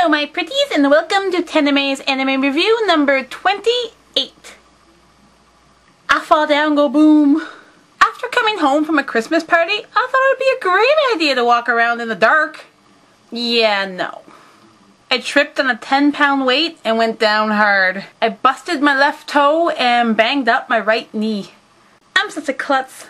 Hello my pretties and welcome to Tanime's anime review number 28. I fall down, go boom. After coming home from a Christmas party, I thought it would be a great idea to walk around in the dark. Yeah, no. I tripped on a 10-pound weight and went down hard. I busted my left toe and banged up my right knee. I'm such a klutz.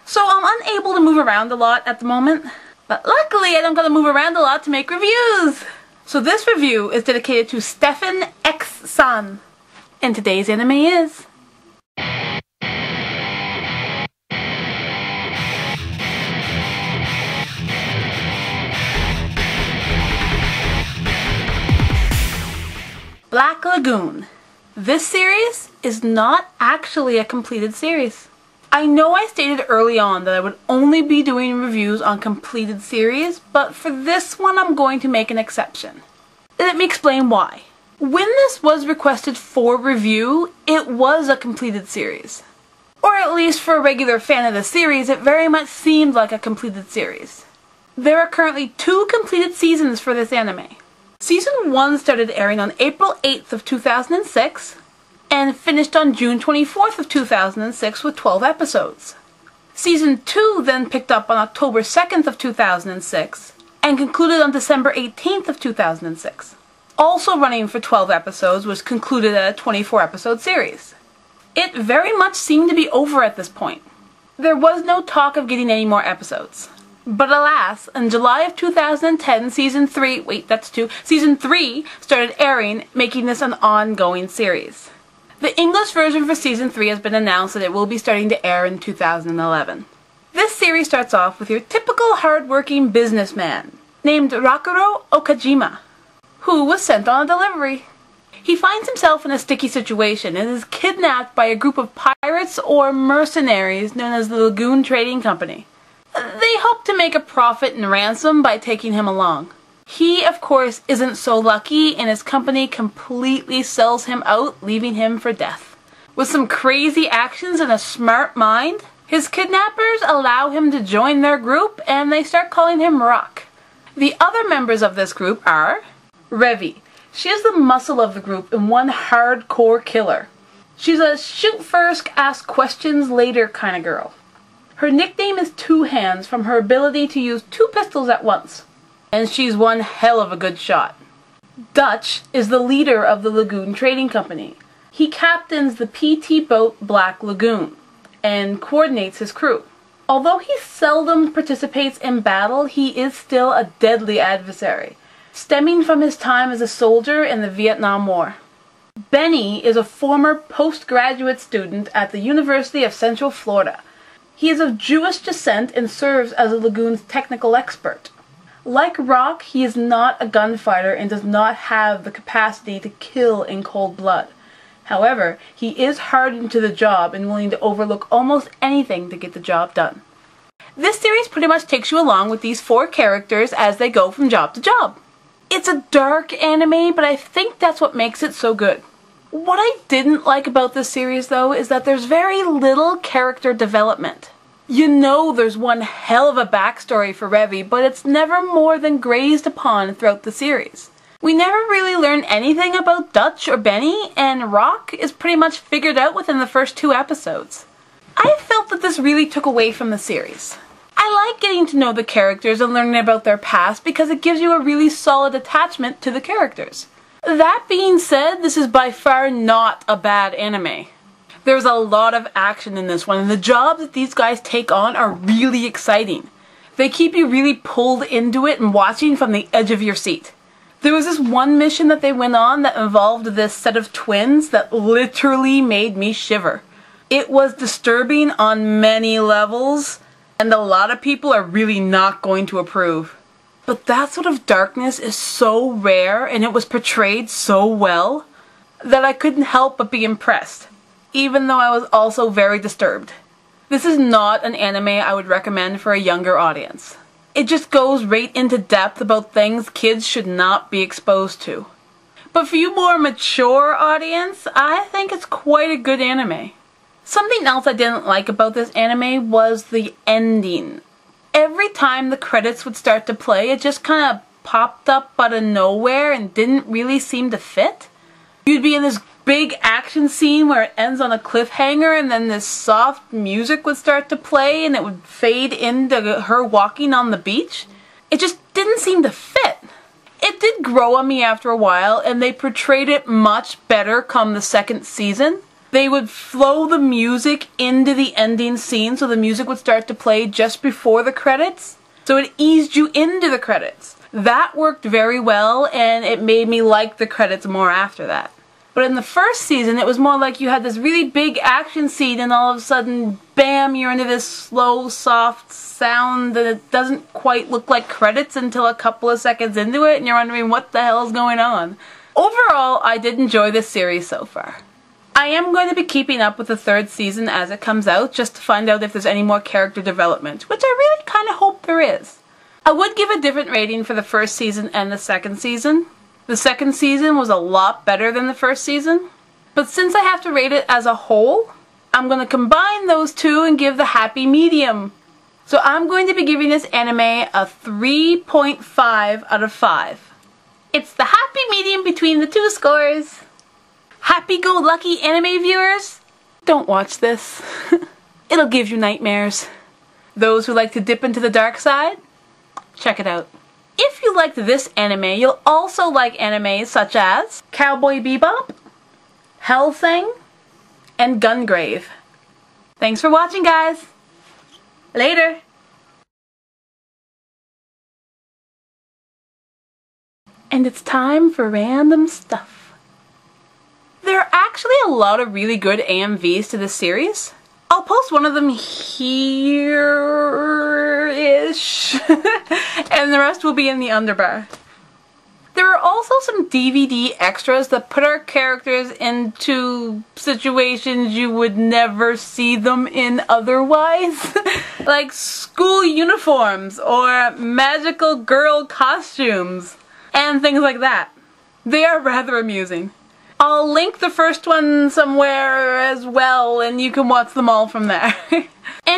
So I'm unable to move around a lot at the moment. But luckily I don't gotta move around a lot to make reviews. So this review is dedicated to Stefan X-san. And today's anime is... Black Lagoon. This series is not actually a completed series. I know I stated early on that I would only be doing reviews on completed series, but for this one I'm going to make an exception. Let me explain why. When this was requested for review, it was a completed series. Or at least for a regular fan of the series, it very much seemed like a completed series. There are currently 2 completed seasons for this anime. Season 1 started airing on April 8th of 2006, and finished on June 24th of 2006 with 12 episodes. Season 2 then picked up on October 2nd of 2006 and concluded on December 18th of 2006. Also running for 12 episodes was concluded at a 24-episode series. It very much seemed to be over at this point. There was no talk of getting any more episodes. But alas, in July of 2010, Season 3 started airing, making this an ongoing series. The English version for Season 3 has been announced that it will be starting to air in 2011. This series starts off with your typical hard-working businessman named Rakuro Okajima, who was sent on a delivery. He finds himself in a sticky situation and is kidnapped by a group of pirates or mercenaries known as the Lagoon Trading Company. They hope to make a profit in ransom by taking him along. He, of course, isn't so lucky, and his company completely sells him out, leaving him for death. With some crazy actions and a smart mind, his kidnappers allow him to join their group, and they start calling him Rock. The other members of this group are Revi. She is the muscle of the group and one hardcore killer. She's a shoot first, ask questions later kind of girl. Her nickname is Two Hands from her ability to use 2 pistols at once. And she's one hell of a good shot. Dutch is the leader of the Lagoon Trading Company. He captains the PT boat Black Lagoon and coordinates his crew. Although he seldom participates in battle, he is still a deadly adversary, stemming from his time as a soldier in the Vietnam War. Benny is a former postgraduate student at the University of Central Florida. He is of Jewish descent and serves as the Lagoon's technical expert. Like Rock, he is not a gunfighter and does not have the capacity to kill in cold blood. However, he is hardened to the job and willing to overlook almost anything to get the job done. This series pretty much takes you along with these 4 characters as they go from job to job. It's a dark anime, but I think that's what makes it so good. What I didn't like about this series, though, is that there's very little character development. You know there's one hell of a backstory for Revi, but it's never more than grazed upon throughout the series. We never really learn anything about Dutch or Benny, and Rock is pretty much figured out within the first 2 episodes. I felt that this really took away from the series. I like getting to know the characters and learning about their past because it gives you a really solid attachment to the characters. That being said, this is by far not a bad anime. There's a lot of action in this one, and the jobs that these guys take on are really exciting. They keep you really pulled into it and watching from the edge of your seat. There was this one mission that they went on that involved this set of twins that literally made me shiver. It was disturbing on many levels, and a lot of people are really not going to approve. But that sort of darkness is so rare, and it was portrayed so well, that I couldn't help but be impressed, even though I was also very disturbed. This is not an anime I would recommend for a younger audience. It just goes right into depth about things kids should not be exposed to. But for you more mature audience, I think it's quite a good anime. Something else I didn't like about this anime was the ending. Every time the credits would start to play, it just kind of popped up out of nowhere and didn't really seem to fit. You'd be in this big action scene where it ends on a cliffhanger and then this soft music would start to play and it would fade into her walking on the beach. It just didn't seem to fit. It did grow on me after a while, and they portrayed it much better come the second season. They would flow the music into the ending scene, so the music would start to play just before the credits. So it eased you into the credits. That worked very well, and it made me like the credits more after that. But in the first season, it was more like you had this really big action scene and all of a sudden, bam, you're into this slow, soft sound and it doesn't quite look like credits until a couple of seconds into it and you're wondering what the hell is going on. Overall, I did enjoy this series so far. I am going to be keeping up with the third season as it comes out just to find out if there's any more character development, which I really kind of hope there is. I would give a different rating for the first season and the second season. The second season was a lot better than the first season, but since I have to rate it as a whole, I'm going to combine those two and give the happy medium. So I'm going to be giving this anime a 3.5 out of 5. It's the happy medium between the two scores. Happy-go-lucky anime viewers, don't watch this. It'll give you nightmares. Those who like to dip into the dark side, check it out. If you liked this anime, you'll also like animes such as Cowboy Bebop, Hellsing, and Gungrave. Thanks for watching, guys. Later. And it's time for random stuff. There are actually a lot of really good AMVs to this series. I'll post one of them here-ish, and the rest will be in the underbar. There are also some DVD extras that put our characters into situations you would never see them in otherwise. Like school uniforms or magical girl costumes and things like that. They are rather amusing. I'll link the first one somewhere as well, and you can watch them all from there. And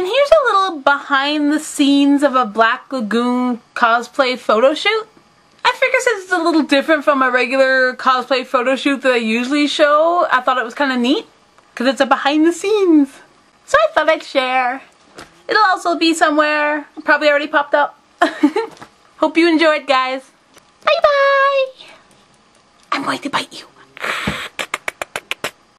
here's a little behind the scenes of a Black Lagoon cosplay photo shoot. I figure since it's a little different from a regular cosplay photo shoot that I usually show, I thought it was kind of neat, because it's a behind the scenes. So I thought I'd share. It'll also be somewhere, probably already popped up. Hope you enjoyed, guys. Bye bye! I'm going to bite you.